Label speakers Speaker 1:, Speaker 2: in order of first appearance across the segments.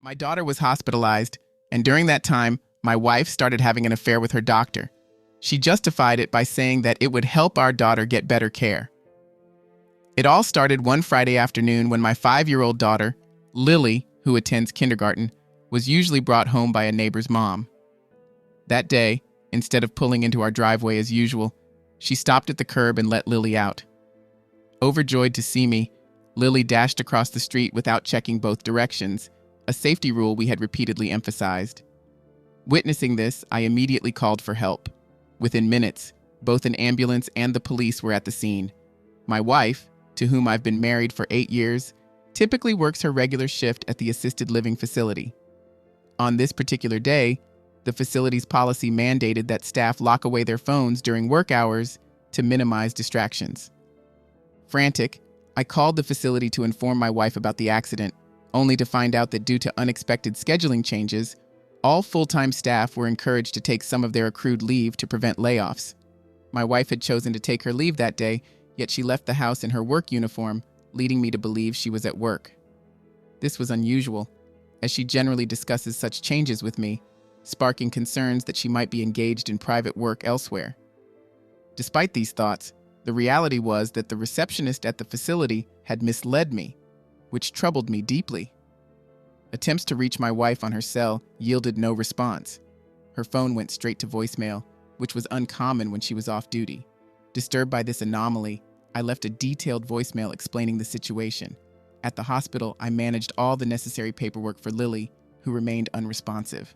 Speaker 1: My daughter was hospitalized, and during that time, my wife started having an affair with her doctor. She justified it by saying that it would help our daughter get better care. It all started one Friday afternoon when my 5-year-old daughter, Lily, who attends kindergarten, was usually brought home by a neighbor's mom. That day, instead of pulling into our driveway as usual, she stopped at the curb and let Lily out. Overjoyed to see me, Lily dashed across the street without checking both directions, a safety rule we had repeatedly emphasized. Witnessing this, I immediately called for help. Within minutes, both an ambulance and the police were at the scene. My wife, to whom I've been married for 8 years, typically works her regular shift at the assisted living facility. On this particular day, the facility's policy mandated that staff lock away their phones during work hours to minimize distractions. Frantic, I called the facility to inform my wife about the accident, only to find out that due to unexpected scheduling changes, all full-time staff were encouraged to take some of their accrued leave to prevent layoffs. My wife had chosen to take her leave that day, yet she left the house in her work uniform, leading me to believe she was at work. This was unusual, as she generally discusses such changes with me, sparking concerns that she might be engaged in private work elsewhere. Despite these thoughts, the reality was that the receptionist at the facility had misled me, which troubled me deeply. Attempts to reach my wife on her cell yielded no response. Her phone went straight to voicemail, which was uncommon when she was off duty. Disturbed by this anomaly, I left a detailed voicemail explaining the situation. At the hospital, I managed all the necessary paperwork for Lily, who remained unresponsive.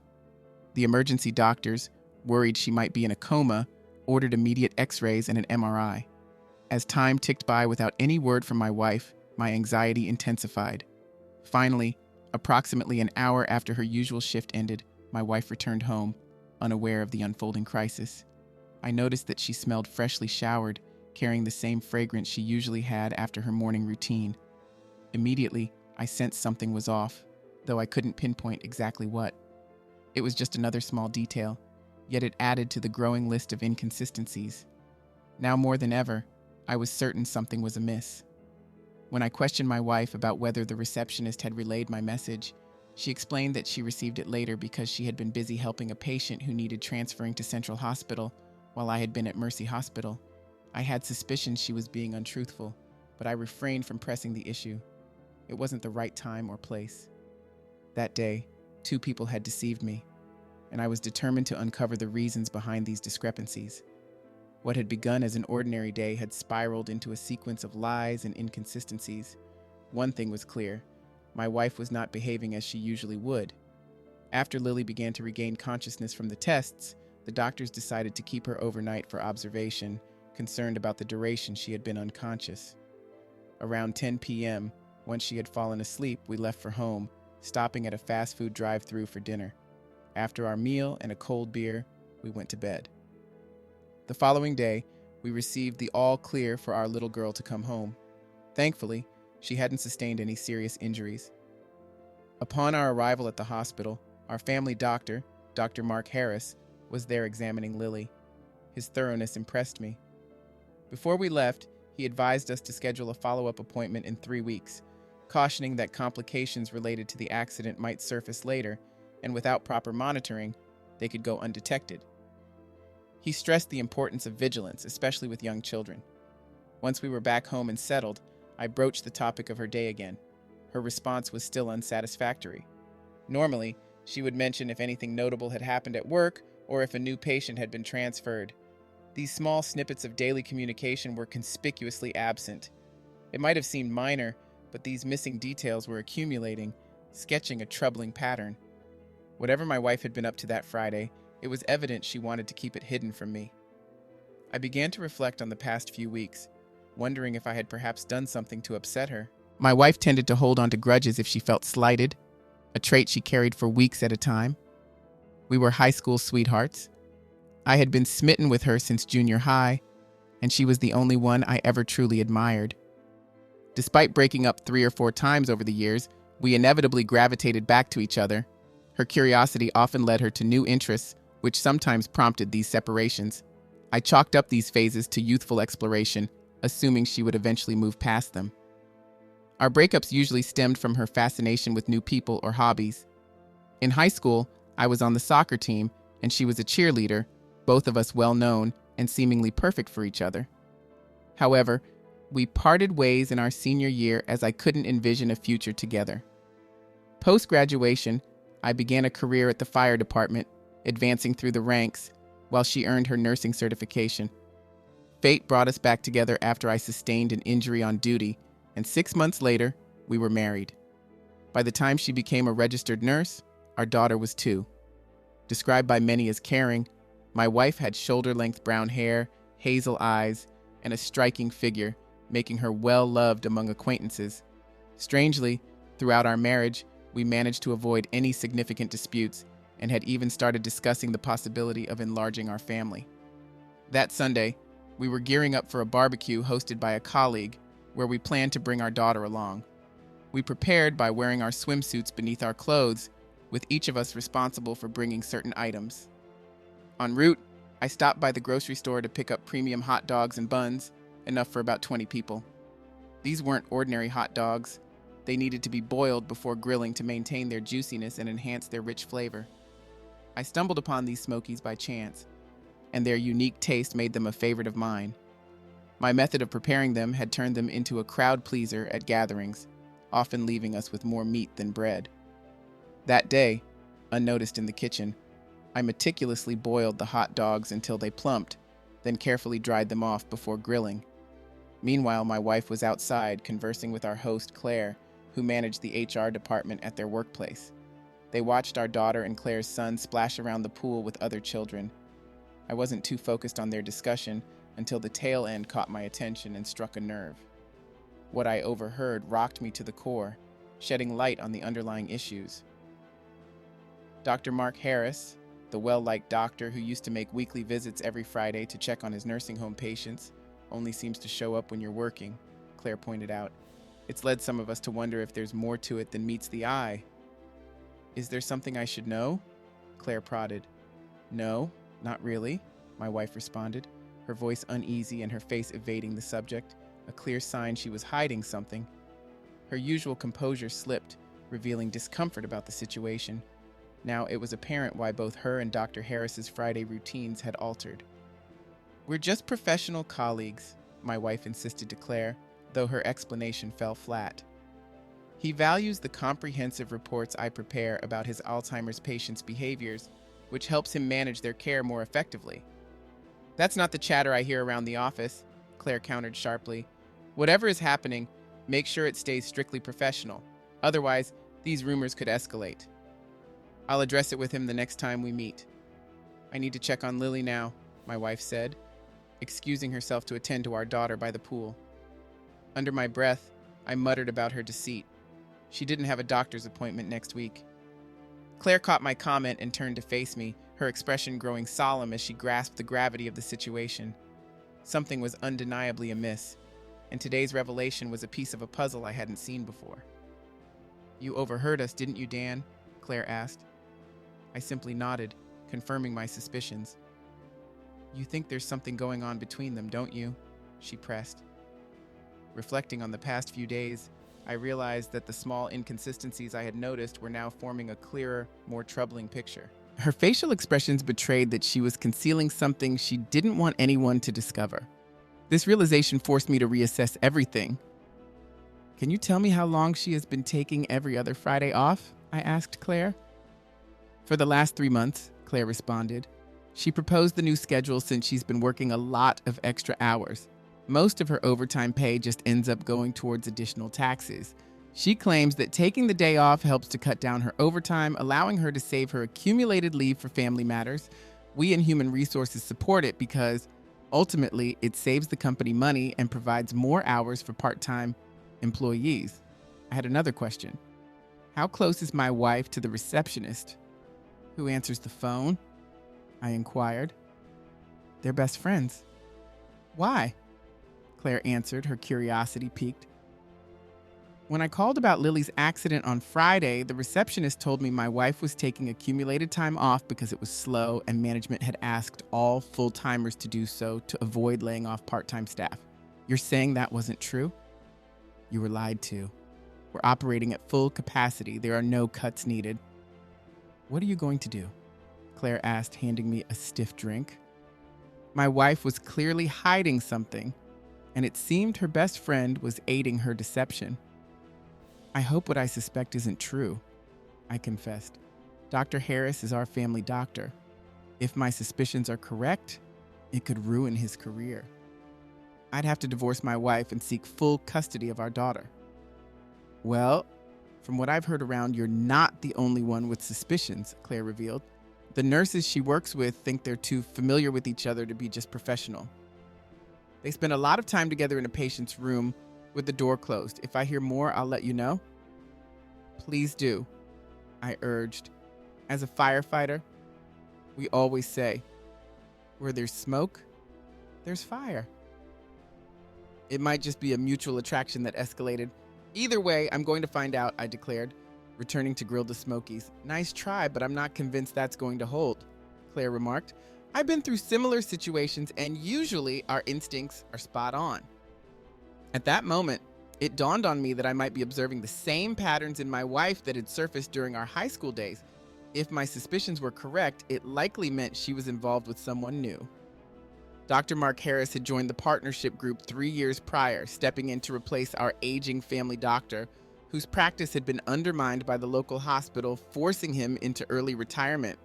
Speaker 1: The emergency doctors, worried she might be in a coma, ordered immediate x-rays and an MRI. As time ticked by without any word from my wife, my anxiety intensified. Finally, approximately an hour after her usual shift ended, my wife returned home, unaware of the unfolding crisis. I noticed that she smelled freshly showered, carrying the same fragrance she usually had after her morning routine. Immediately, I sensed something was off, though I couldn't pinpoint exactly what. It was just another small detail, yet it added to the growing list of inconsistencies. Now more than ever, I was certain something was amiss. When I questioned my wife about whether the receptionist had relayed my message, she explained that she received it later because she had been busy helping a patient who needed transferring to Central Hospital while I had been at Mercy Hospital. I had suspicions she was being untruthful, but I refrained from pressing the issue. It wasn't the right time or place. That day, 2 people had deceived me, and I was determined to uncover the reasons behind these discrepancies. What had begun as an ordinary day had spiraled into a sequence of lies and inconsistencies. One thing was clear: my wife was not behaving as she usually would. After Lily began to regain consciousness from the tests, the doctors decided to keep her overnight for observation, concerned about the duration she had been unconscious. Around 10 p.m., once she had fallen asleep, we left for home, stopping at a fast food drive-thru for dinner. After our meal and a cold beer, we went to bed. The following day, we received the all clear for our little girl to come home. Thankfully, she hadn't sustained any serious injuries. Upon our arrival at the hospital, our family doctor, Dr. Mark Harris, was there examining Lily. His thoroughness impressed me. Before we left, he advised us to schedule a follow-up appointment in 3 weeks, cautioning that complications related to the accident might surface later, and without proper monitoring, they could go undetected. He stressed the importance of vigilance, especially with young children. Once we were back home and settled, I broached the topic of her day again. Her response was still unsatisfactory. Normally, she would mention if anything notable had happened at work or if a new patient had been transferred. These small snippets of daily communication were conspicuously absent. It might have seemed minor, but these missing details were accumulating, sketching a troubling pattern. Whatever my wife had been up to that Friday, it was evident she wanted to keep it hidden from me. I began to reflect on the past few weeks, wondering if I had perhaps done something to upset her. My wife tended to hold on to grudges if she felt slighted, a trait she carried for weeks at a time. We were high school sweethearts. I had been smitten with her since junior high, and she was the only one I ever truly admired. Despite breaking up 3 or 4 times over the years, we inevitably gravitated back to each other. Her curiosity often led her to new interests, which sometimes prompted these separations. I chalked up these phases to youthful exploration, assuming she would eventually move past them. Our breakups usually stemmed from her fascination with new people or hobbies. In high school, I was on the soccer team, and she was a cheerleader, both of us well known and seemingly perfect for each other. However, we parted ways in our senior year as I couldn't envision a future together. Post-graduation, I began a career at the fire department, advancing through the ranks while she earned her nursing certification. Fate brought us back together after I sustained an injury on duty, and 6 months later, we were married. By the time she became a registered nurse, our daughter was 2. Described by many as caring, my wife had shoulder-length brown hair, hazel eyes, and a striking figure, making her well-loved among acquaintances. Strangely, throughout our marriage, we managed to avoid any significant disputes and had even started discussing the possibility of enlarging our family. That Sunday, we were gearing up for a barbecue hosted by a colleague where we planned to bring our daughter along. We prepared by wearing our swimsuits beneath our clothes, with each of us responsible for bringing certain items. En route, I stopped by the grocery store to pick up premium hot dogs and buns, enough for about 20 people. These weren't ordinary hot dogs. They needed to be boiled before grilling to maintain their juiciness and enhance their rich flavor. I stumbled upon these Smokies by chance, and their unique taste made them a favorite of mine. My method of preparing them had turned them into a crowd pleaser at gatherings, often leaving us with more meat than bread. That day, unnoticed in the kitchen, I meticulously boiled the hot dogs until they plumped, then carefully dried them off before grilling. Meanwhile, my wife was outside conversing with our host, Claire, who managed the HR department at their workplace. They watched our daughter and Claire's son splash around the pool with other children. I wasn't too focused on their discussion until the tail end caught my attention and struck a nerve. What I overheard rocked me to the core, shedding light on the underlying issues. Dr. Mark Harris, the well-liked doctor who used to make weekly visits every Friday to check on his nursing home patients, only seems to show up when you're working, Claire pointed out. It's led some of us to wonder if there's more to it than meets the eye. Is there something I should know? Claire prodded. No, not really, my wife responded, her voice uneasy and her face evading the subject, a clear sign she was hiding something. Her usual composure slipped, revealing discomfort about the situation. Now it was apparent why both her and Dr. Harris's Friday routines had altered. We're just professional colleagues, my wife insisted to Claire, though her explanation fell flat. He values the comprehensive reports I prepare about his Alzheimer's patients' behaviors, which helps him manage their care more effectively. That's not the chatter I hear around the office, Claire countered sharply. Whatever is happening, make sure it stays strictly professional. Otherwise, these rumors could escalate. I'll address it with him the next time we meet. I need to check on Lily now, my wife said, excusing herself to attend to our daughter by the pool. Under my breath, I muttered about her deceit. She didn't have a doctor's appointment next week. Claire caught my comment and turned to face me, her expression growing solemn as she grasped the gravity of the situation. Something was undeniably amiss, and today's revelation was a piece of a puzzle I hadn't seen before. You overheard us, didn't you, Dan? Claire asked. I simply nodded, confirming my suspicions. You think there's something going on between them, don't you? She pressed. Reflecting on the past few days, I realized that the small inconsistencies I had noticed were now forming a clearer, more troubling picture. Her facial expressions betrayed that she was concealing something she didn't want anyone to discover. This realization forced me to reassess everything. Can you tell me how long she has been taking every other Friday off? I asked Claire. For the last 3 months, Claire responded. She proposed the new schedule since she's been working a lot of extra hours. Most of her overtime pay just ends up going towards additional taxes. She claims that taking the day off helps to cut down her overtime, allowing her to save her accumulated leave for family matters. We in Human Resources support it because, ultimately, it saves the company money and provides more hours for part-time employees. I had another question. How close is my wife to the receptionist? Who answers the phone? I inquired. They're best friends. Why? Claire answered, her curiosity piqued. When I called about Lily's accident on Friday, the receptionist told me my wife was taking accumulated time off because it was slow and management had asked all full-timers to do so to avoid laying off part-time staff. You're saying that wasn't true? You were lied to. We're operating at full capacity. There are no cuts needed. What are you going to do? Claire asked, handing me a stiff drink. My wife was clearly hiding something, and it seemed her best friend was aiding her deception. I hope what I suspect isn't true, I confessed. Dr. Harris is our family doctor. If my suspicions are correct, it could ruin his career. I'd have to divorce my wife and seek full custody of our daughter. Well, from what I've heard around, you're not the only one with suspicions, Claire revealed. The nurses she works with think they're too familiar with each other to be just professional. They spend a lot of time together in a patient's room with the door closed. If I hear more, I'll let you know. Please do, I urged. As a firefighter, we always say, where there's smoke, there's fire. It might just be a mutual attraction that escalated. Either way, I'm going to find out, I declared, returning to grill the Smokies. Nice try, but I'm not convinced that's going to hold, Claire remarked. I've been through similar situations, and usually our instincts are spot on. At that moment, it dawned on me that I might be observing the same patterns in my wife that had surfaced during our high school days. If my suspicions were correct, it likely meant she was involved with someone new. Dr. Mark Harris had joined the partnership group 3 years prior, stepping in to replace our aging family doctor, whose practice had been undermined by the local hospital, forcing him into early retirement.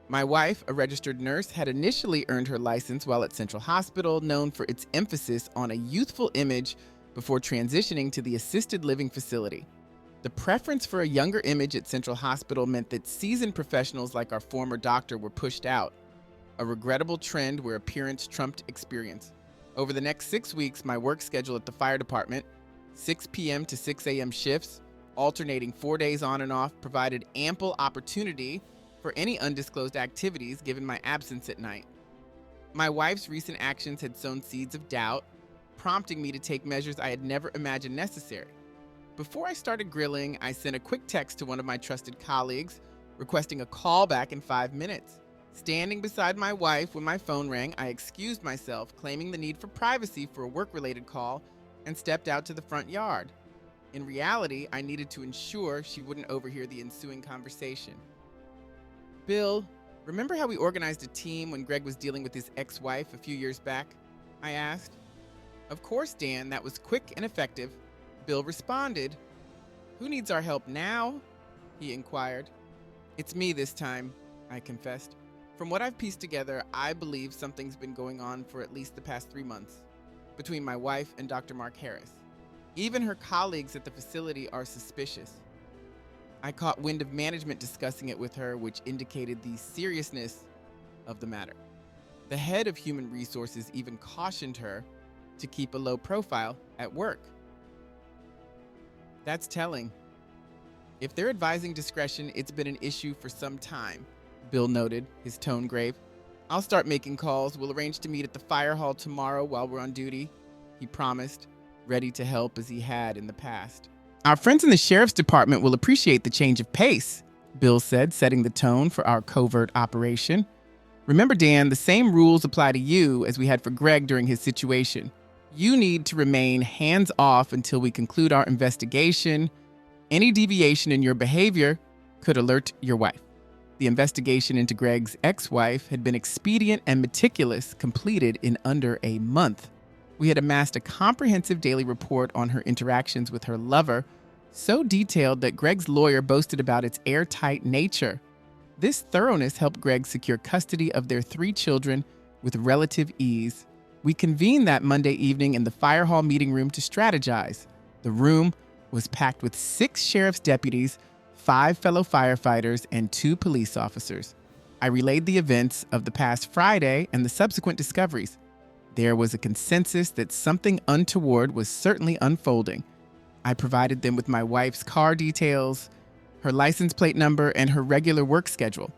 Speaker 1: My wife, a registered nurse, had initially earned her license while at Central Hospital, known for its emphasis on a youthful image, before transitioning to the assisted living facility. The preference for a younger image at Central Hospital meant that seasoned professionals like our former doctor were pushed out, a regrettable trend where appearance trumped experience. Over the next 6 weeks, my work schedule at the fire department, 6 p.m. to 6 a.m. shifts, alternating 4 days on and off, provided ample opportunity for any undisclosed activities given my absence at night. My wife's recent actions had sown seeds of doubt, prompting me to take measures I had never imagined necessary. Before I started grilling, I sent a quick text to one of my trusted colleagues, requesting a call back in 5 minutes. Standing beside my wife when my phone rang, I excused myself, claiming the need for privacy for a work-related call, and stepped out to the front yard. In reality, I needed to ensure she wouldn't overhear the ensuing conversation. Bill, remember how we organized a team when Greg was dealing with his ex-wife a few years back? I asked. Of course, Dan, that was quick and effective. Bill responded. Who needs our help now? He inquired. It's me this time, I confessed. From what I've pieced together, I believe something's been going on for at least the past 3 months between my wife and Dr. Mark Harris. Even her colleagues at the facility are suspicious. I caught wind of management discussing it with her, which indicated the seriousness of the matter. The head of human resources even cautioned her to keep a low profile at work. That's telling. If they're advising discretion, it's been an issue for some time, Bill noted, his tone grave. I'll start making calls. We'll arrange to meet at the fire hall tomorrow while we're on duty, he promised, ready to help as he had in the past. Our friends in the sheriff's department will appreciate the change of pace, Bill said, setting the tone for our covert operation. Remember, Dan, the same rules apply to you as we had for Greg during his situation. You need to remain hands-off until we conclude our investigation. Any deviation in your behavior could alert your wife. The investigation into Greg's ex-wife had been expedient and meticulous, completed in under a month. We had amassed a comprehensive daily report on her interactions with her lover, so detailed that Greg's lawyer boasted about its airtight nature. This thoroughness helped Greg secure custody of their 3 children with relative ease. We convened that Monday evening in the fire hall meeting room to strategize. The room was packed with 6 sheriff's deputies, 5 fellow firefighters, and 2 police officers. I relayed the events of the past Friday and the subsequent discoveries. There was a consensus that something untoward was certainly unfolding. I provided them with my wife's car details, her license plate number, and her regular work schedule.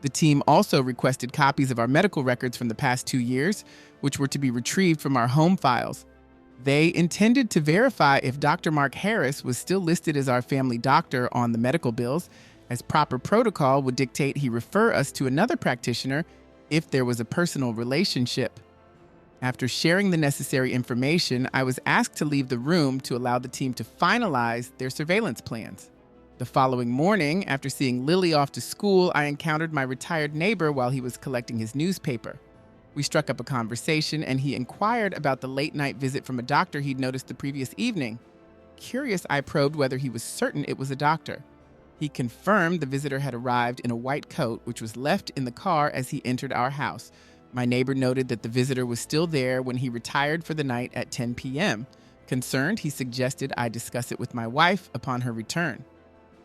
Speaker 1: The team also requested copies of our medical records from the past 2 years, which were to be retrieved from our home files. They intended to verify if Dr. Mark Harris was still listed as our family doctor on the medical bills, as proper protocol would dictate he refer us to another practitioner if there was a personal relationship. After sharing the necessary information, I was asked to leave the room to allow the team to finalize their surveillance plans. The following morning, after seeing Lily off to school, I encountered my retired neighbor while he was collecting his newspaper. We struck up a conversation, and he inquired about the late-night visit from a doctor he'd noticed the previous evening. Curious, I probed whether he was certain it was a doctor. He confirmed the visitor had arrived in a white coat, which was left in the car as he entered our house. My neighbor noted that the visitor was still there when he retired for the night at 10 p.m. Concerned, he suggested I discuss it with my wife upon her return.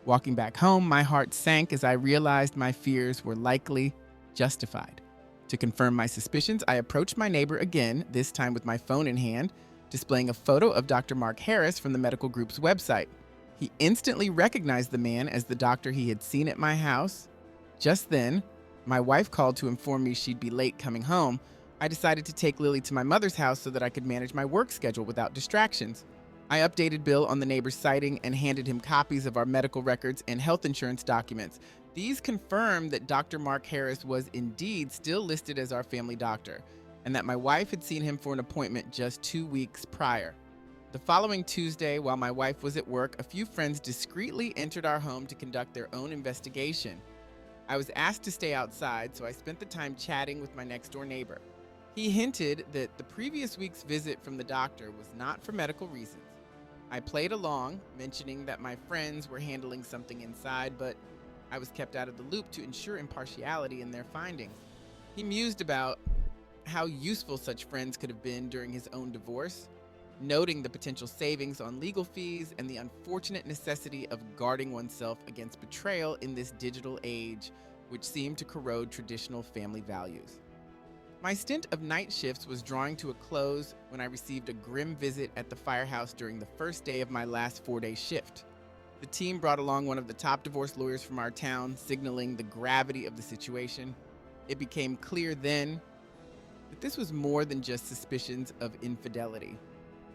Speaker 1: Walking back home, my heart sank as I realized my fears were likely justified. To confirm my suspicions, I approached my neighbor again, this time with my phone in hand, displaying a photo of Dr. Mark Harris from the medical group's website. He instantly recognized the man as the doctor he had seen at my house. Just then, my wife called to inform me she'd be late coming home. I decided to take Lily to my mother's house so that I could manage my work schedule without distractions. I updated Bill on the neighbor's sighting and handed him copies of our medical records and health insurance documents. These confirmed that Dr. Mark Harris was indeed still listed as our family doctor, and that my wife had seen him for an appointment just 2 weeks prior. The following Tuesday, while my wife was at work, a few friends discreetly entered our home to conduct their own investigation. I was asked to stay outside, so I spent the time chatting with my next-door neighbor. He hinted that the previous week's visit from the doctor was not for medical reasons. I played along, mentioning that my friends were handling something inside, but I was kept out of the loop to ensure impartiality in their findings. He mused about how useful such friends could have been during his own divorce, noting the potential savings on legal fees and the unfortunate necessity of guarding oneself against betrayal in this digital age, which seemed to corrode traditional family values. My stint of night shifts was drawing to a close when I received a grim visit at the firehouse during the first day of my last 4-day shift. The team brought along one of the top divorce lawyers from our town, signaling the gravity of the situation. It became clear then that this was more than just suspicions of infidelity.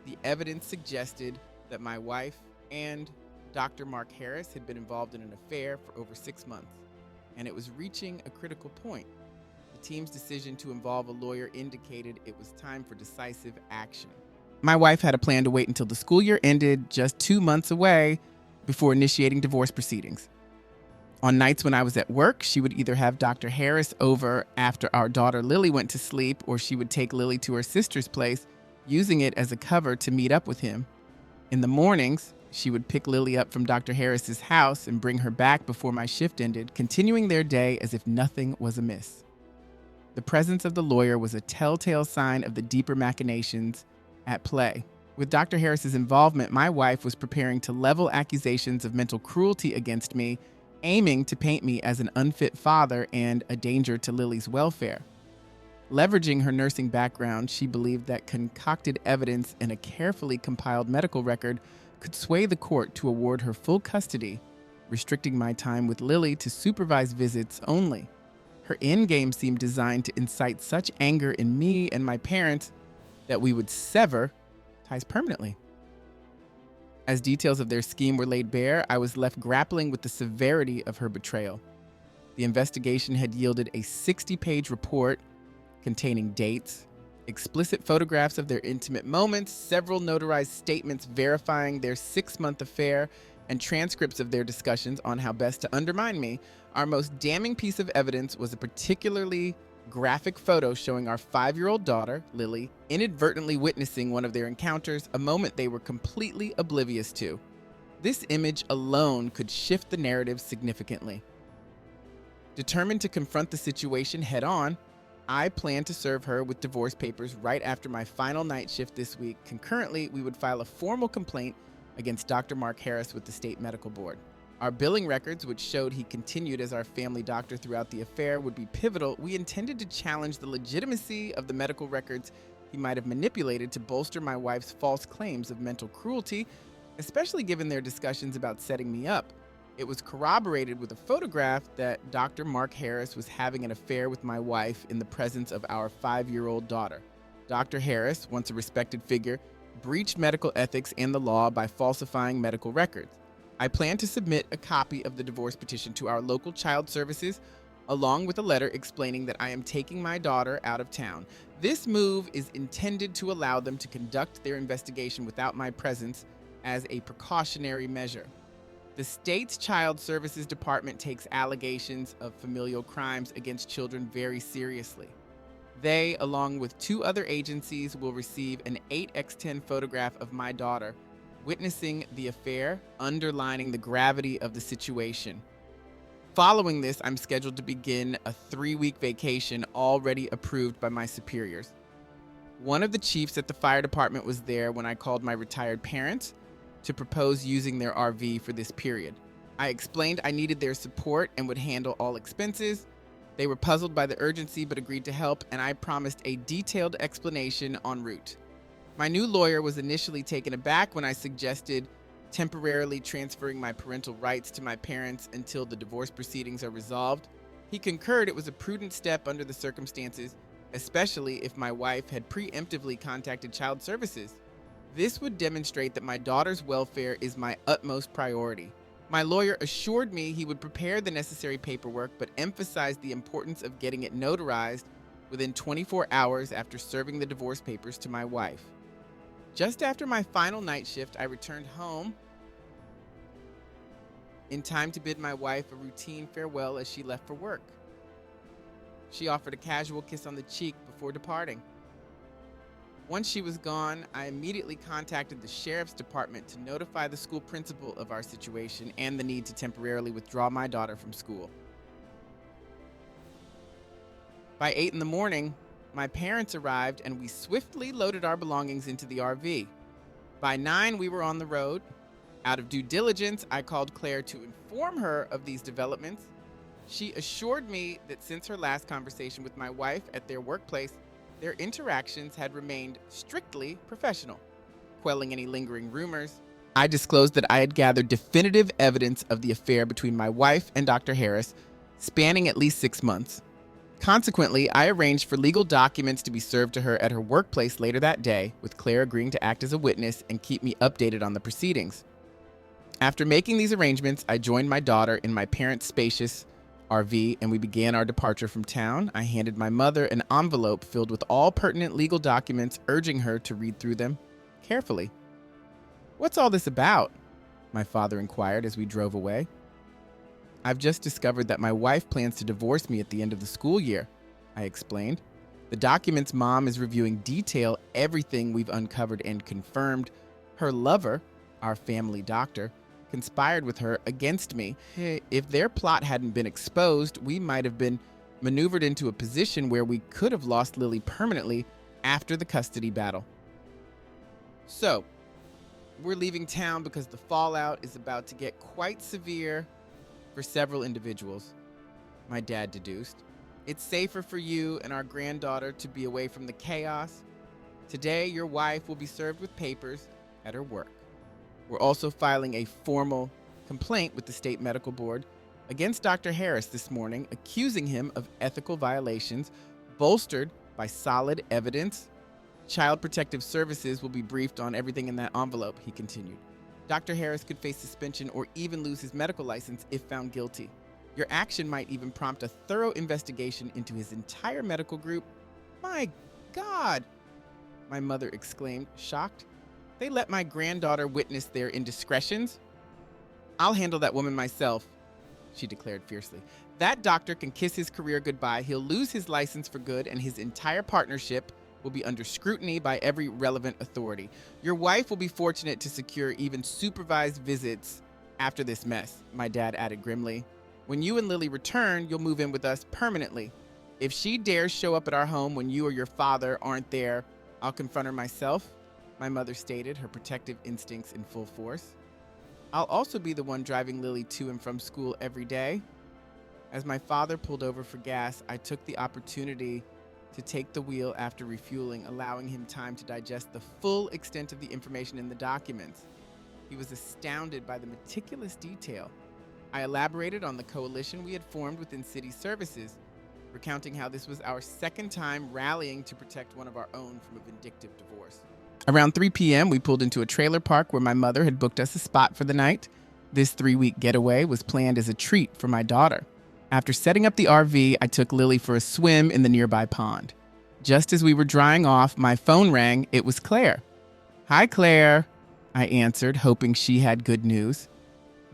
Speaker 1: The evidence suggested that my wife and Dr. Mark Harris had been involved in an affair for over 6 months, and it was reaching a critical point. The team's decision to involve a lawyer indicated it was time for decisive action. My wife had a plan to wait until the school year ended, just 2 months away, before initiating divorce proceedings. On nights when I was at work, she would either have Dr. Harris over after our daughter Lily went to sleep, or she would take Lily to her sister's place, using it as a cover to meet up with him. In the mornings, she would pick Lily up from Dr. Harris's house and bring her back before my shift ended, continuing their day as if nothing was amiss. The presence of the lawyer was a telltale sign of the deeper machinations at play. With Dr. Harris's involvement, my wife was preparing to level accusations of mental cruelty against me, aiming to paint me as an unfit father and a danger to Lily's welfare. Leveraging her nursing background, she believed that concocted evidence and a carefully compiled medical record could sway the court to award her full custody, restricting my time with Lily to supervised visits only. Her endgame seemed designed to incite such anger in me and my parents that we would sever ties permanently. As details of their scheme were laid bare, I was left grappling with the severity of her betrayal. The investigation had yielded a 60-page report containing dates, explicit photographs of their intimate moments, several notarized statements verifying their 6-month affair, and transcripts of their discussions on how best to undermine me. Our most damning piece of evidence was a particularly graphic photo showing our 5-year-old daughter, Lily, inadvertently witnessing one of their encounters, a moment they were completely oblivious to. This image alone could shift the narrative significantly. Determined to confront the situation head-on, I plan to serve her with divorce papers right after my final night shift this week. Concurrently, we would file a formal complaint against Dr. Mark Harris with the state medical board. Our billing records, which showed he continued as our family doctor throughout the affair, would be pivotal. We intended to challenge the legitimacy of the medical records he might have manipulated to bolster my wife's false claims of mental cruelty, especially given their discussions about setting me up. It was corroborated with a photograph that Dr. Mark Harris was having an affair with my wife in the presence of our 5-year-old daughter. Dr. Harris, once a respected figure, breached medical ethics and the law by falsifying medical records. I plan to submit a copy of the divorce petition to our local child services, along with a letter explaining that I am taking my daughter out of town. This move is intended to allow them to conduct their investigation without my presence as a precautionary measure. The state's Child Services Department takes allegations of familial crimes against children very seriously. They, along with two other agencies, will receive an 8x10 photograph of my daughter witnessing the affair, underlining the gravity of the situation. Following this, I'm scheduled to begin a 3-week vacation already approved by my superiors. One of the chiefs at the fire department was there when I called my retired parents to propose using their RV for this period. I explained I needed their support and would handle all expenses. They were puzzled by the urgency but agreed to help, and I promised a detailed explanation en route. My new lawyer was initially taken aback when I suggested temporarily transferring my parental rights to my parents until the divorce proceedings are resolved. He concurred it was a prudent step under the circumstances, especially if my wife had preemptively contacted Child Services. This would demonstrate that my daughter's welfare is my utmost priority. My lawyer assured me he would prepare the necessary paperwork, but emphasized the importance of getting it notarized within 24 hours after serving the divorce papers to my wife. Just after my final night shift, I returned home in time to bid my wife a routine farewell as she left for work. She offered a casual kiss on the cheek before departing. Once she was gone, I immediately contacted the sheriff's department to notify the school principal of our situation and the need to temporarily withdraw my daughter from school. By 8 in the morning, my parents arrived and we swiftly loaded our belongings into the RV. By 9, we were on the road. Out of due diligence, I called Claire to inform her of these developments. She assured me that since her last conversation with my wife at their workplace, their interactions had remained strictly professional, quelling any lingering rumors. I disclosed that I had gathered definitive evidence of the affair between my wife and Dr. Harris, spanning at least 6 months. Consequently, I arranged for legal documents to be served to her at her workplace later that day, with Claire agreeing to act as a witness and keep me updated on the proceedings. After making these arrangements, I joined my daughter in my parents' spacious RV, and we began our departure from town. I handed my mother an envelope filled with all pertinent legal documents, urging her to read through them carefully. "What's all this about?" my father inquired as we drove away. "I've just discovered that my wife plans to divorce me at the end of the school year," I explained. "The documents Mom is reviewing detail everything we've uncovered and confirmed. Her lover, our family doctor, conspired with her against me. If their plot hadn't been exposed, we might have been maneuvered into a position where we could have lost Lily permanently after the custody battle. So, we're leaving town because the fallout is about to get quite severe for several individuals," my dad deduced. "It's safer for you and our granddaughter to be away from the chaos. Today, your wife will be served with papers at her work. We're also filing a formal complaint with the state medical board against Dr. Harris this morning, accusing him of ethical violations, bolstered by solid evidence. Child Protective Services will be briefed on everything in that envelope," he continued. "Dr. Harris could face suspension or even lose his medical license if found guilty. Your action might even prompt a thorough investigation into his entire medical group." "My God!" my mother exclaimed, shocked. "They let my granddaughter witness their indiscretions?" "I'll handle that woman myself," she declared fiercely. "That doctor can kiss his career goodbye. He'll lose his license for good, and his entire partnership will be under scrutiny by every relevant authority. Your wife will be fortunate to secure even supervised visits after this mess," my dad added grimly. "When you and Lily return, you'll move in with us permanently. If she dares show up at our home when you or your father aren't there, I'll confront her myself," my mother stated, her protective instincts in full force. "I'll also be the one driving Lily to and from school every day." As my father pulled over for gas, I took the opportunity to take the wheel after refueling, allowing him time to digest the full extent of the information in the documents. He was astounded by the meticulous detail. I elaborated on the coalition we had formed within city services, recounting how this was our second time rallying to protect one of our own from a vindictive divorce. Around 3 p.m., we pulled into a trailer park where my mother had booked us a spot for the night. This 3-week getaway was planned as a treat for my daughter. After setting up the RV, I took Lily for a swim in the nearby pond. Just as we were drying off, my phone rang. It was Claire. "Hi, Claire," I answered, hoping she had good news.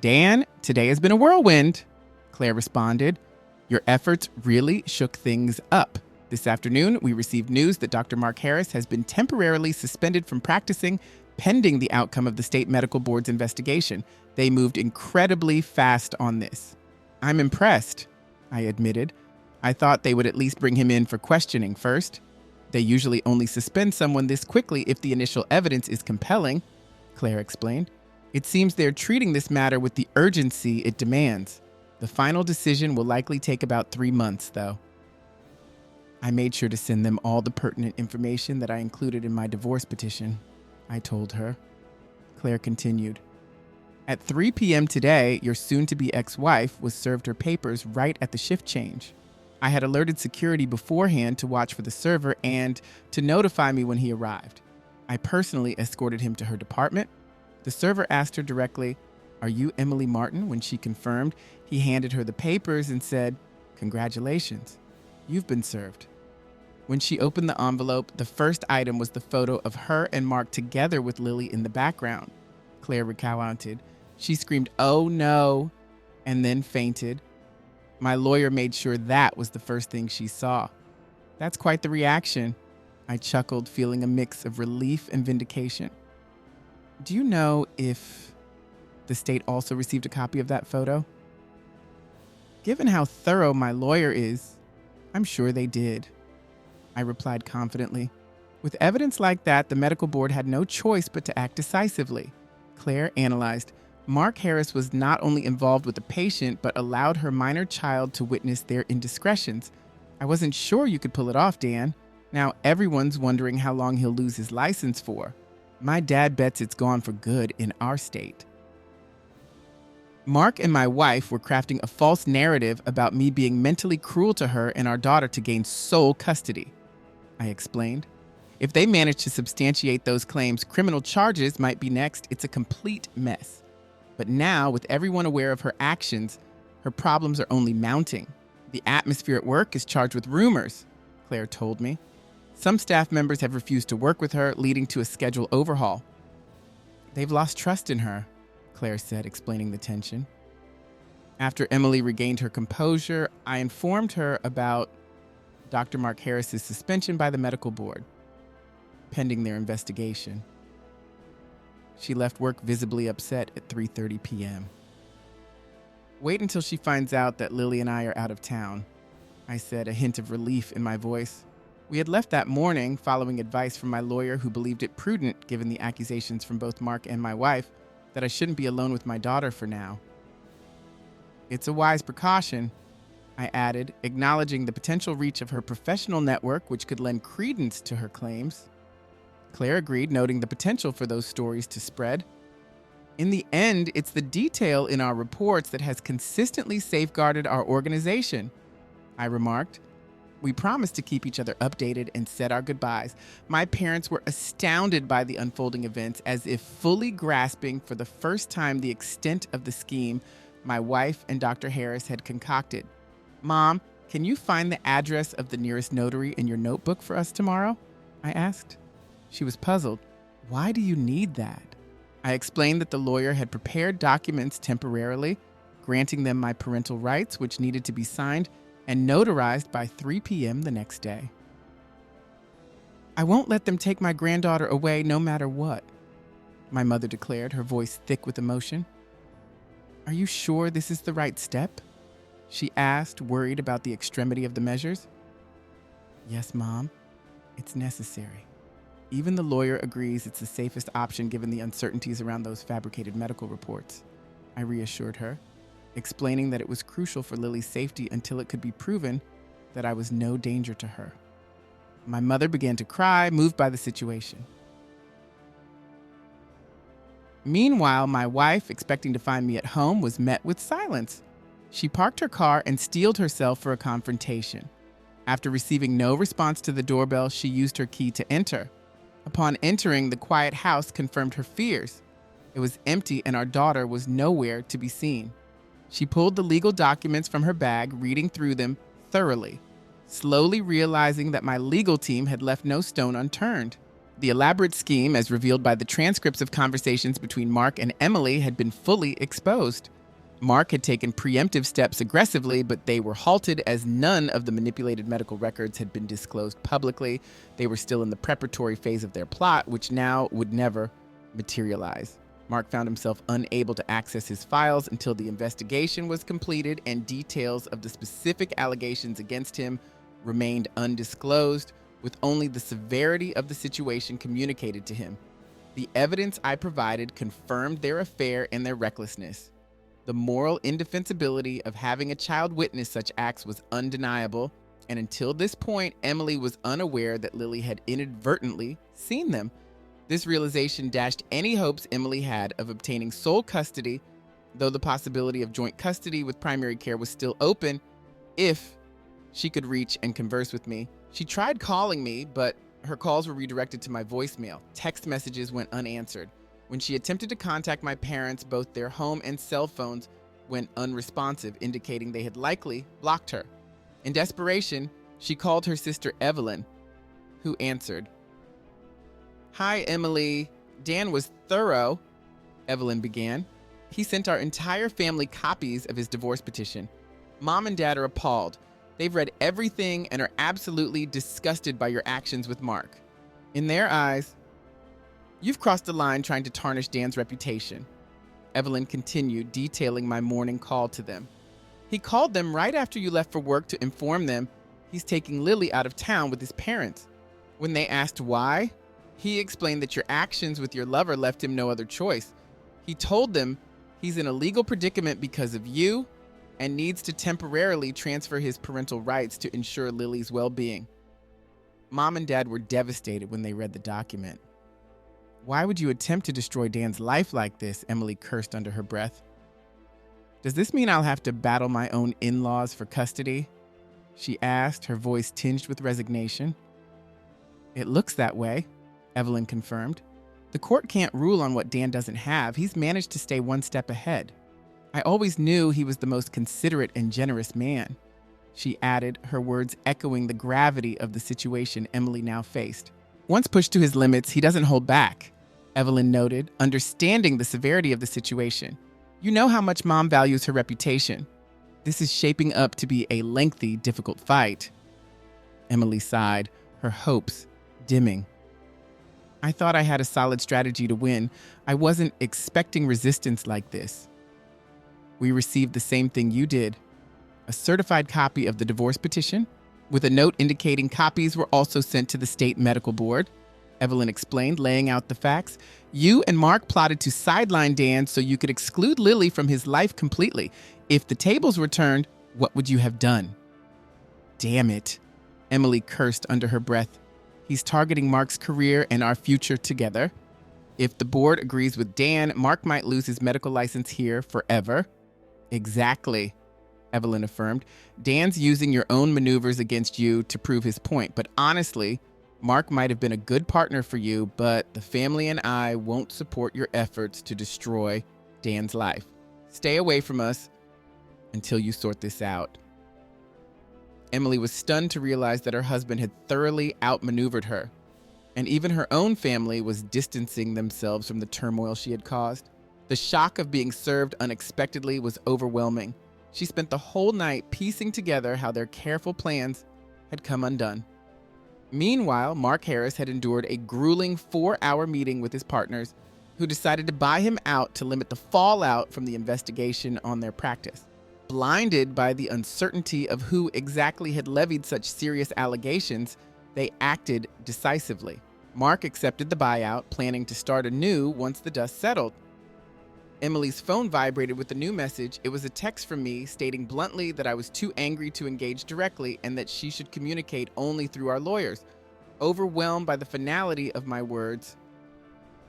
Speaker 1: Dan, today has been a whirlwind, Claire responded. Your efforts really shook things up. This afternoon, we received news that Dr. Mark Harris has been temporarily suspended from practicing pending the outcome of the state medical board's investigation. They moved incredibly fast on this. I'm impressed, I admitted. I thought they would at least bring him in for questioning first. They usually only suspend someone this quickly if the initial evidence is compelling, Claire explained. It seems they're treating this matter with the urgency it demands. The final decision will likely take about 3 months, though. I made sure to send them all the pertinent information that I included in my divorce petition, I told her. Claire continued. At 3 p.m. today, your soon-to-be ex-wife was served her papers right at the shift change. I had alerted security beforehand to watch for the server and to notify me when he arrived. I personally escorted him to her department. The server asked her directly, "Are you Emily Martin?" When she confirmed, he handed her the papers and said, "Congratulations, you've been served." When she opened the envelope, the first item was the photo of her and Mark together with Lily in the background. Claire recounted. She screamed, "Oh no," and then fainted. My lawyer made sure that was the first thing she saw. That's quite the reaction. I chuckled, feeling a mix of relief and vindication. Do you know if the state also received a copy of that photo? Given how thorough my lawyer is, I'm sure they did, I replied confidently. With evidence like that, the medical board had no choice but to act decisively. Claire analyzed. Mark Harris was not only involved with the patient, but allowed her minor child to witness their indiscretions. I wasn't sure you could pull it off, Dan. Now everyone's wondering how long he'll lose his license for. My dad bets it's gone for good in our state. Mark and my wife were crafting a false narrative about me being mentally cruel to her and our daughter to gain sole custody, I explained. If they manage to substantiate those claims, criminal charges might be next. It's a complete mess. But now, with everyone aware of her actions, her problems are only mounting. The atmosphere at work is charged with rumors, Claire told me. Some staff members have refused to work with her, leading to a schedule overhaul. They've lost trust in her, Claire said, explaining the tension. After Emily regained her composure, I informed her about Dr. Mark Harris's suspension by the medical board, pending their investigation. She left work visibly upset at 3:30 p.m. Wait until she finds out that Lily and I are out of town, I said, a hint of relief in my voice. We had left that morning, following advice from my lawyer who believed it prudent, given the accusations from both Mark and my wife, that I shouldn't be alone with my daughter for now. It's a wise precaution, I added, acknowledging the potential reach of her professional network, which could lend credence to her claims. Claire agreed, noting the potential for those stories to spread. In the end, it's the detail in our reports that has consistently safeguarded our organization, I remarked. We promised to keep each other updated and said our goodbyes. My parents were astounded by the unfolding events, as if fully grasping for the first time the extent of the scheme my wife and Dr. Harris had concocted. Mom, can you find the address of the nearest notary in your notebook for us tomorrow? I asked. She was puzzled. Why do you need that? I explained that the lawyer had prepared documents temporarily, granting them my parental rights, which needed to be signed and notarized by 3 p.m. the next day. I won't let them take my granddaughter away no matter what, my mother declared, her voice thick with emotion. Are you sure this is the right step? She asked, worried about the extremity of the measures. Yes, Mom, it's necessary. Even the lawyer agrees it's the safest option given the uncertainties around those fabricated medical reports, I reassured her, explaining that it was crucial for Lily's safety until it could be proven that I was no danger to her. My mother began to cry, moved by the situation. Meanwhile, my wife, expecting to find me at home, was met with silence. She parked her car and steeled herself for a confrontation. After receiving no response to the doorbell, she used her key to enter. Upon entering, the quiet house confirmed her fears. It was empty and our daughter was nowhere to be seen. She pulled the legal documents from her bag, reading through them thoroughly, slowly realizing that my legal team had left no stone unturned. The elaborate scheme, as revealed by the transcripts of conversations between Mark and Emily, had been fully exposed. Mark had taken preemptive steps aggressively, but they were halted as none of the manipulated medical records had been disclosed publicly. They were still in the preparatory phase of their plot, which now would never materialize. Mark found himself unable to access his files until the investigation was completed and details of the specific allegations against him remained undisclosed, with only the severity of the situation communicated to him. The evidence I provided confirmed their affair and their recklessness. The moral indefensibility of having a child witness such acts was undeniable, and until this point, Emily was unaware that Lily had inadvertently seen them. This realization dashed any hopes Emily had of obtaining sole custody, though the possibility of joint custody with primary care was still open if she could reach and converse with me. She tried calling me, but her calls were redirected to my voicemail. Text messages went unanswered. When she attempted to contact my parents, both their home and cell phones went unresponsive, indicating they had likely blocked her. In desperation, she called her sister Evelyn, who answered. "Hi, Emily. Dan was thorough," Evelyn began. "He sent our entire family copies of his divorce petition. Mom and Dad are appalled. They've read everything and are absolutely disgusted by your actions with Mark. In their eyes, you've crossed the line trying to tarnish Dan's reputation." Evelyn continued, detailing my morning call to them. "He called them right after you left for work to inform them he's taking Lily out of town with his parents. When they asked why, he explained that your actions with your lover left him no other choice. He told them he's in a legal predicament because of you and needs to temporarily transfer his parental rights to ensure Lily's well-being." Mom and Dad were devastated when they read the document. "Why would you attempt to destroy Dan's life like this?" Emily cursed under her breath. "Does this mean I'll have to battle my own in-laws for custody?" she asked, her voice tinged with resignation. "It looks that way," Evelyn confirmed. "The court can't rule on what Dan doesn't have. He's managed to stay one step ahead. I always knew he was the most considerate and generous man," she added, her words echoing the gravity of the situation Emily now faced. "Once pushed to his limits, he doesn't hold back," Evelyn noted, understanding the severity of the situation. "You know how much Mom values her reputation. This is shaping up to be a lengthy, difficult fight." Emily sighed, her hopes dimming. "I thought I had a solid strategy to win. I wasn't expecting resistance like this." "We received the same thing you did, a certified copy of the divorce petition, with a note indicating copies were also sent to the state medical board," Evelyn explained, laying out the facts. "You and Mark plotted to sideline Dan so you could exclude Lily from his life completely. If the tables were turned, what would you have done?" "Damn it," Emily cursed under her breath. "He's targeting Mark's career and our future together. If the board agrees with Dan, Mark might lose his medical license here forever." "Exactly," Evelyn affirmed. "Dan's using your own maneuvers against you to prove his point. But honestly, Mark might have been a good partner for you, but the family and I won't support your efforts to destroy Dan's life. Stay away from us until you sort this out." Emily was stunned to realize that her husband had thoroughly outmaneuvered her, and even her own family was distancing themselves from the turmoil she had caused. The shock of being served unexpectedly was overwhelming. She spent the whole night piecing together how their careful plans had come undone. Meanwhile, Mark Harris had endured a grueling 4-hour meeting with his partners, who decided to buy him out to limit the fallout from the investigation on their practice. Blinded by the uncertainty of who exactly had levied such serious allegations, they acted decisively. Mark accepted the buyout, planning to start anew once the dust settled. Emily's phone vibrated with a new message. It was a text from me stating bluntly that I was too angry to engage directly and that she should communicate only through our lawyers. Overwhelmed by the finality of my words,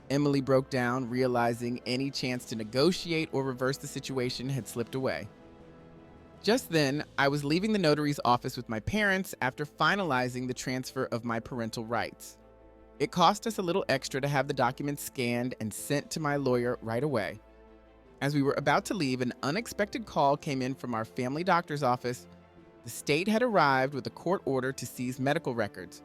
Speaker 1: Emily broke down, realizing any chance to negotiate or reverse the situation had slipped away. Just then, I was leaving the notary's office with my parents after finalizing the transfer of my parental rights. It cost us a little extra to have the documents scanned and sent to my lawyer right away. As we were about to leave, an unexpected call came in from our family doctor's office. The state had arrived with a court order to seize medical records.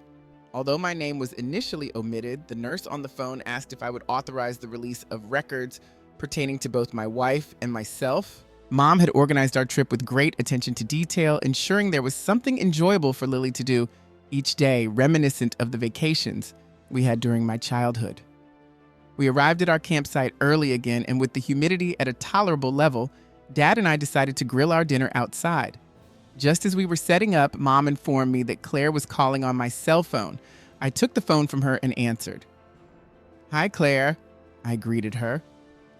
Speaker 1: Although my name was initially omitted, the nurse on the phone asked if I would authorize the release of records pertaining to both my wife and myself. Mom had organized our trip with great attention to detail, ensuring there was something enjoyable for Lily to do each day, reminiscent of the vacations we had during my childhood. We arrived at our campsite early again, and with the humidity at a tolerable level, Dad and I decided to grill our dinner outside. Just as we were setting up, Mom informed me that Claire was calling on my cell phone. I took the phone from her and answered. "Hi, Claire," I greeted her,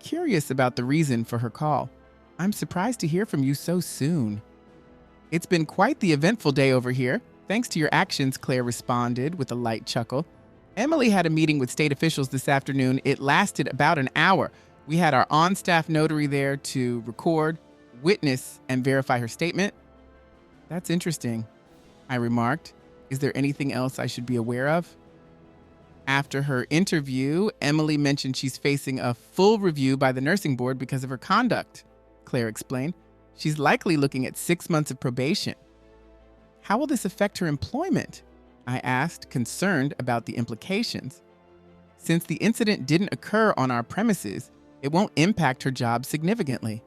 Speaker 1: curious about the reason for her call. "I'm surprised to hear from you so soon." "It's been quite the eventful day over here, thanks to your actions," Claire responded with a light chuckle. "Emily had a meeting with state officials this afternoon. It lasted about an hour. We had our on-staff notary there to record, witness, and verify her statement." "That's interesting," I remarked. "Is there anything else I should be aware of?" After her interview, Emily mentioned she's facing a full review by the nursing board because of her conduct, Claire explained. "She's likely looking at 6 months of probation." "How will this affect her employment?" I asked, concerned about the implications. "Since the incident didn't occur on our premises, it won't impact her job significantly,"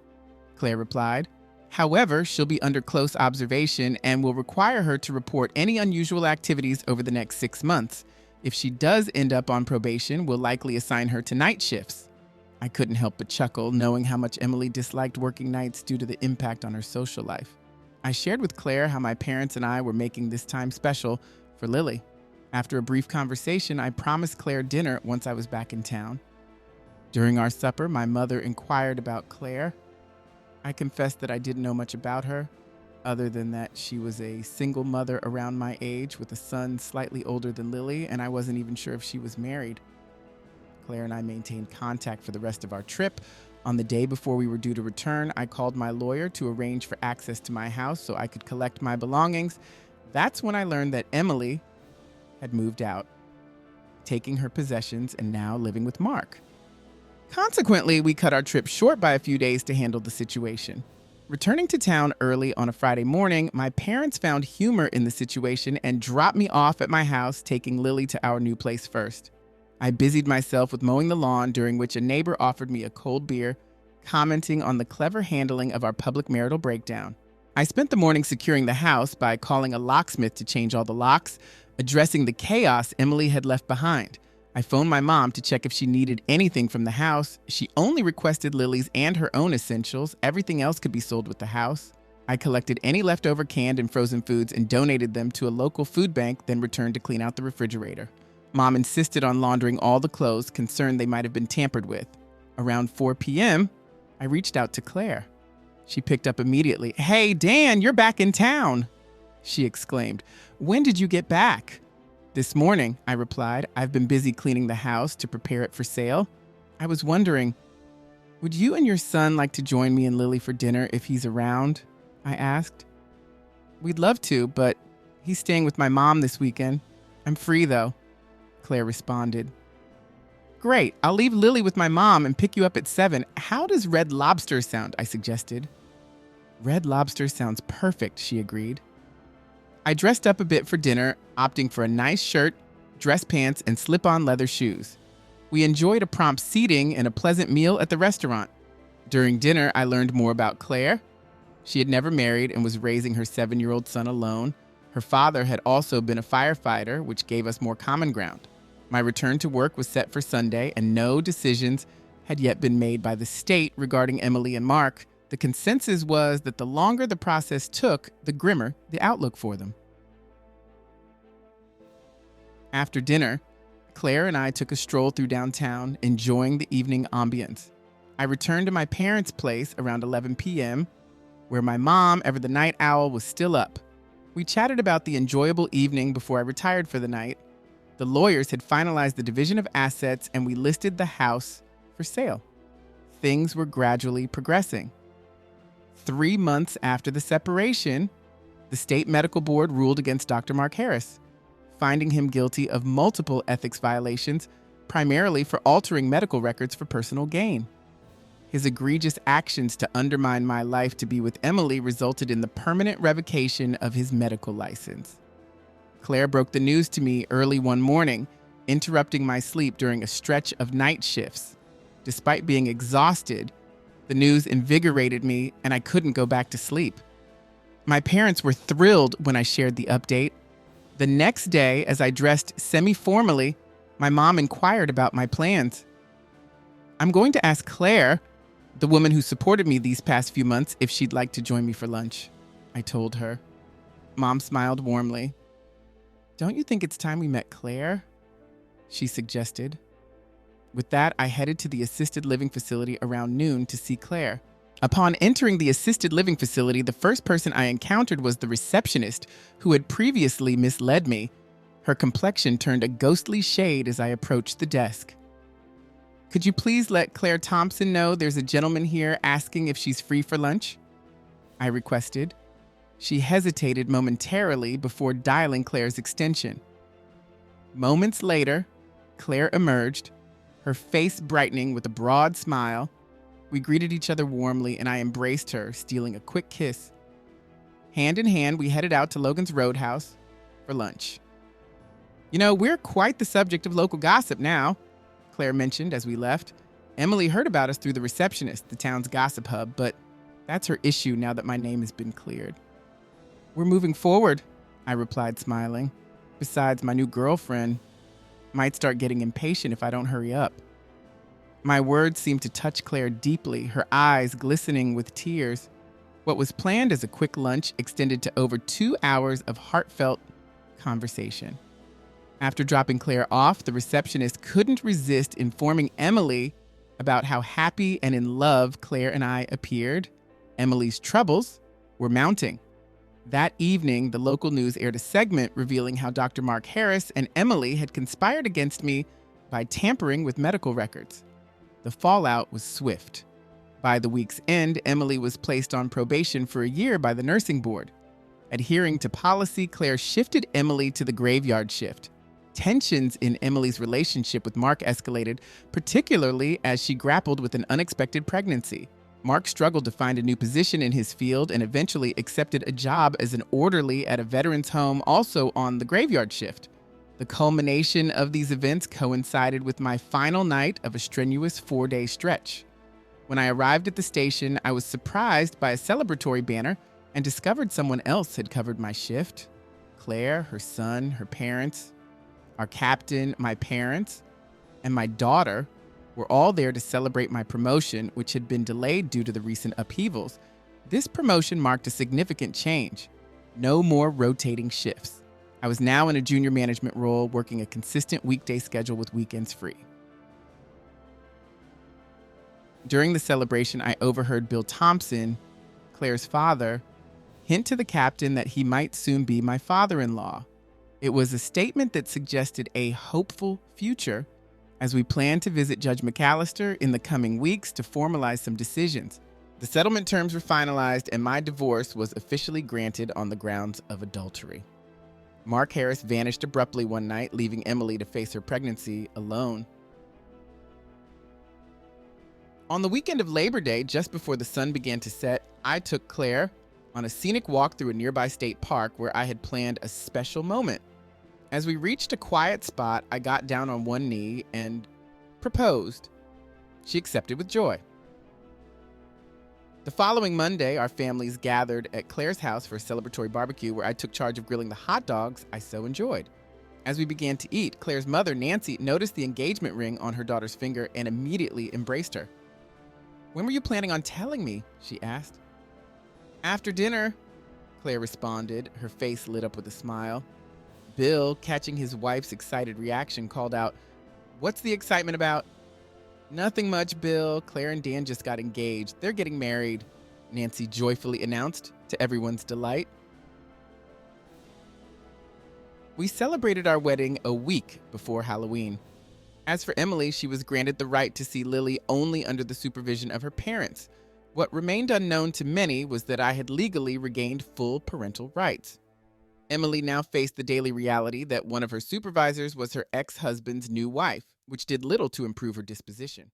Speaker 1: Claire replied. "However, she'll be under close observation and will require her to report any unusual activities over the next 6 months. If she does end up on probation, we'll likely assign her to night shifts." I couldn't help but chuckle, knowing how much Emily disliked working nights due to the impact on her social life. I shared with Claire how my parents and I were making this time special for Lily. After a brief conversation, I promised Claire dinner once I was back in town. During our supper, my mother inquired about Claire. I confessed that I didn't know much about her, other than that she was a single mother around my age with a son slightly older than Lily, and I wasn't even sure if she was married. Claire and I maintained contact for the rest of our trip. On the day before we were due to return, I called my lawyer to arrange for access to my house so I could collect my belongings. That's when I learned that Emily had moved out, taking her possessions and now living with Mark. Consequently, we cut our trip short by a few days to handle the situation. Returning to town early on a Friday morning, my parents found humor in the situation and dropped me off at my house, taking Lily to our new place first. I busied myself with mowing the lawn, during which a neighbor offered me a cold beer, commenting on the clever handling of our public marital breakdown. I spent the morning securing the house by calling a locksmith to change all the locks, addressing the chaos Emily had left behind. I phoned my mom to check if she needed anything from the house. She only requested Lily's and her own essentials. Everything else could be sold with the house. I collected any leftover canned and frozen foods and donated them to a local food bank, then returned to clean out the refrigerator. Mom insisted on laundering all the clothes, concerned they might have been tampered with. Around 4 p.m., I reached out to Claire. She picked up immediately. "Hey, Dan, you're back in town," she exclaimed. "When did you get back?" "This morning," I replied. "I've been busy cleaning the house to prepare it for sale." I was wondering, "Would you and your son like to join me and Lily for dinner if he's around?" I asked. "We'd love to, but he's staying with my mom this weekend. I'm free, though," Claire responded. "Great. I'll leave Lily with my mom and pick you up at 7. How does Red Lobster sound?" I suggested. "Red Lobster sounds perfect," she agreed. I dressed up a bit for dinner, opting for a nice shirt, dress pants, and slip-on leather shoes. We enjoyed a prompt seating and a pleasant meal at the restaurant. During dinner, I learned more about Claire. She had never married and was raising her 7-year-old son alone. Her father had also been a firefighter, which gave us more common ground. My return to work was set for Sunday, and no decisions had yet been made by the state regarding Emily and Mark. The consensus was that the longer the process took, the grimmer the outlook for them. After dinner, Claire and I took a stroll through downtown, enjoying the evening ambience. I returned to my parents' place around 11 p.m., where my mom, ever the night owl, was still up. We chatted about the enjoyable evening before I retired for the night. The lawyers had finalized the division of assets, and we listed the house for sale. Things were gradually progressing. 3 months after the separation, the state medical board ruled against Dr. Mark Harris, finding him guilty of multiple ethics violations, primarily for altering medical records for personal gain. His egregious actions to undermine my life to be with Emily resulted in the permanent revocation of his medical license. Claire broke the news to me early one morning, interrupting my sleep during a stretch of night shifts. Despite being exhausted, The news invigorated me, and I couldn't go back to sleep. My parents were thrilled when I shared the update. The next day, as I dressed semi-formally, my mom inquired about my plans. "I'm going to ask Claire, the woman who supported me these past few months, if she'd like to join me for lunch," I told her. Mom smiled warmly. "Don't you think it's time we met Claire?" she suggested. With that, I headed to the assisted living facility around noon to see Claire. Upon entering the assisted living facility, the first person I encountered was the receptionist, who had previously misled me. Her complexion turned a ghostly shade as I approached the desk. "Could you please let Claire Thompson know there's a gentleman here asking if she's free for lunch?" I requested. She hesitated momentarily before dialing Claire's extension. Moments later, Claire emerged, her face brightening with a broad smile. We greeted each other warmly, and I embraced her, stealing a quick kiss. Hand in hand, we headed out to Logan's Roadhouse for lunch. "You know, we're quite the subject of local gossip now," Claire mentioned as we left. "Emily heard about us through the receptionist, the town's gossip hub, but that's her issue now that my name has been cleared." "We're moving forward," I replied, smiling. "Besides, my new girlfriend might start getting impatient if I don't hurry up." My words seemed to touch Claire deeply, her eyes glistening with tears. What was planned as a quick lunch extended to over 2 hours of heartfelt conversation. After dropping Claire off, the receptionist couldn't resist informing Emily about how happy and in love Claire and I appeared. Emily's troubles were mounting. That evening, the local news aired a segment revealing how Dr. Mark Harris and Emily had conspired against me by tampering with medical records. The fallout was swift. By the week's end, Emily was placed on probation for a year by the nursing board. Adhering to policy, Claire shifted Emily to the graveyard shift. Tensions in Emily's relationship with Mark escalated, particularly as she grappled with an unexpected pregnancy. Mark struggled to find a new position in his field and eventually accepted a job as an orderly at a veterans home, also on the graveyard shift. The culmination of these events coincided with my final night of a strenuous 4-day stretch. When I arrived at the station, I was surprised by a celebratory banner and discovered someone else had covered my shift. Claire, her son, her parents, our captain, my parents, and my daughter were all there to celebrate my promotion, which had been delayed due to the recent upheavals. This promotion marked a significant change. No more rotating shifts. I was now in a junior management role, working a consistent weekday schedule with weekends free. During the celebration, I overheard Bill Thompson, Claire's father, hint to the captain that he might soon be my father-in-law. It was a statement that suggested a hopeful future as we planned to visit Judge McAllister in the coming weeks to formalize some decisions. The settlement terms were finalized, and my divorce was officially granted on the grounds of adultery. Mark Harris vanished abruptly one night, leaving Emily to face her pregnancy alone. On the weekend of Labor Day, just before the sun began to set, I took Claire on a scenic walk through a nearby state park where I had planned a special moment. As we reached a quiet spot, I got down on one knee and proposed. She accepted with joy. The following Monday, our families gathered at Claire's house for a celebratory barbecue where I took charge of grilling the hot dogs I so enjoyed. As we began to eat, Claire's mother, Nancy, noticed the engagement ring on her daughter's finger and immediately embraced her. "When were you planning on telling me?" she asked. "After dinner," Claire responded, her face lit up with a smile. Bill, catching his wife's excited reaction, called out, "What's the excitement about?" "Nothing much, Bill. Claire and Dan just got engaged. They're getting married," Nancy joyfully announced, to everyone's delight. We celebrated our wedding a week before Halloween. As for Emily, she was granted the right to see Lily only under the supervision of her parents. What remained unknown to many was that I had legally regained full parental rights. Emily now faced the daily reality that one of her supervisors was her ex-husband's new wife, which did little to improve her disposition.